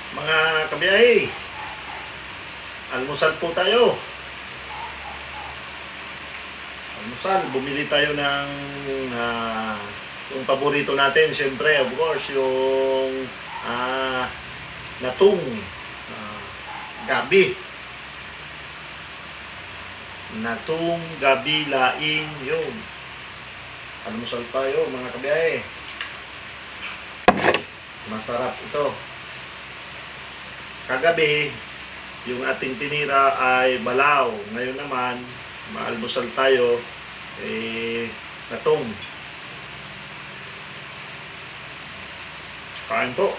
Mga kabiyahe, almusal po tayo. Almusal, bumili tayo ng yung paborito natin, syempre, of course, yung natong gabi. Natong gabi laing yun. Almusal tayo, mga kabiyahe. Masarap ito. Kagabi, yung ating tinira ay balaw. Ngayon naman, maalmusal tayo, natong. Kain po.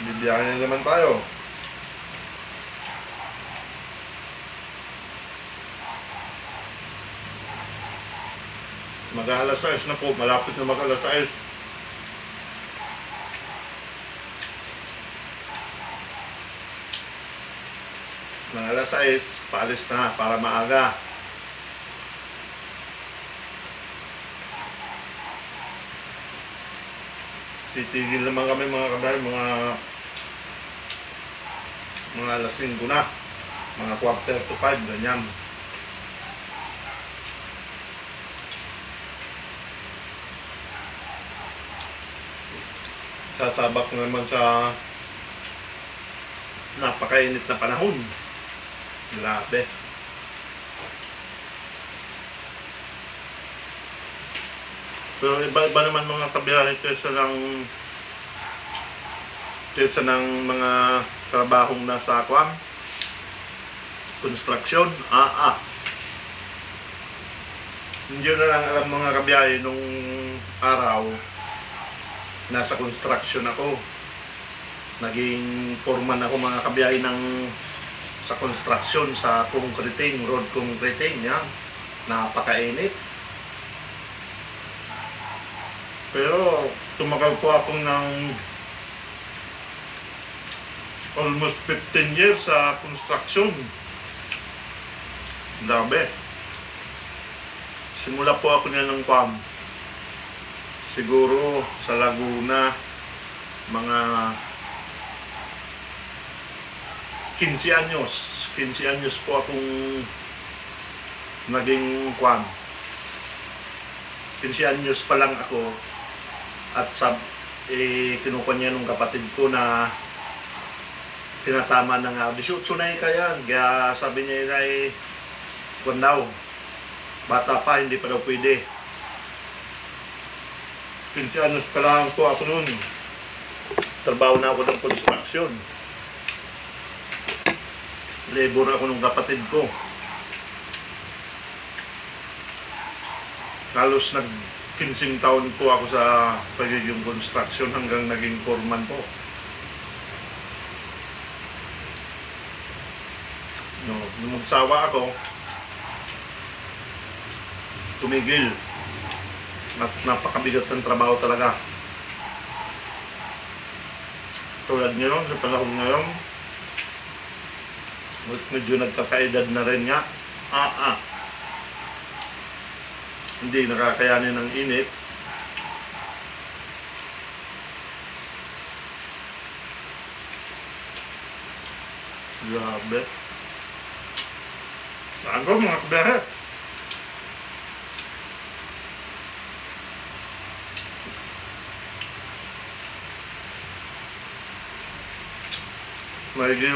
Bibiyahin na naman tayo. Mag-alas 6 na po, malapit na mag-alas 6. Mag-alas 6, paalis na para maaga. Titigil naman kami mga kabayan, mga alas 5 na, mga 4:45, ganyan. Sasabak naman sa napakainit na panahon. Grabe. Pero iba-iba naman mga kabiyahe kaysa ng mga trabahong nasa construction. Hindi na lang alam mga kabiyahe nung araw nasa construction ako. Naging foreman ako mga kabiyahe sa construction, sa concreting, road concreting, yan. Napakainit. Pero tumagal po ako ng almost 15 years sa construction. Grabe. Simula po ako niya ng siguro sa Laguna, mga 15 anyos. 15 anyos po akong naging 15 anyos pa lang ako. At kinukuha niya nung kapatid ko na tinatama ng 18 na yan. Kaya sabi niya daw, bata pa, hindi pa daw pwede. 15 anos pa lang po ako noon. Trabaho na ako ng construction. Labor ako ng kapatid ko. Halos 15 taon po ako sa pagiging construction hanggang naging foreman po. Nung magsawa ako, tumigil. At napakabigat ng trabaho talaga. Tulad ngayon, sa panahon ngayon, medyo nagkakaedad na rin nga. Hindi nakakayanin ng init. Grabe. Saan ko mga kabiyahe?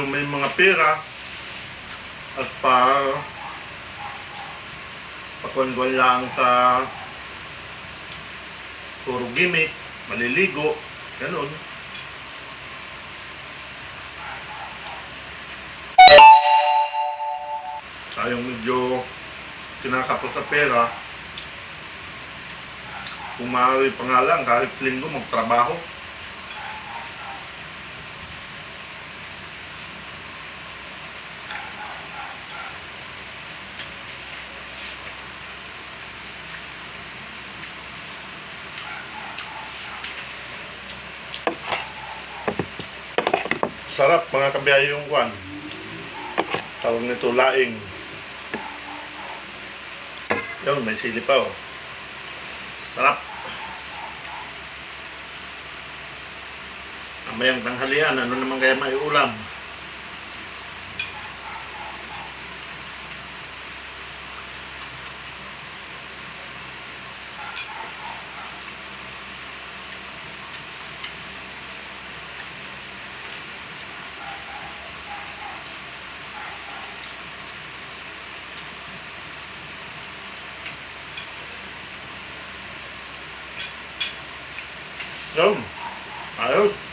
May mga pera at pakuan-kuan lang sa puro gimmick, maliligo, ganun. Tayong medyo kinakapos sa pera, kung maaari pa nga lang kahit linggo magtrabaho. Sarap mga kabiyahe yung kwan. Tawag nito laing. Yun, may sili pa oh. Sarap. Mamayang tanghalian, ano naman kaya may ulam? Yun. Ayos.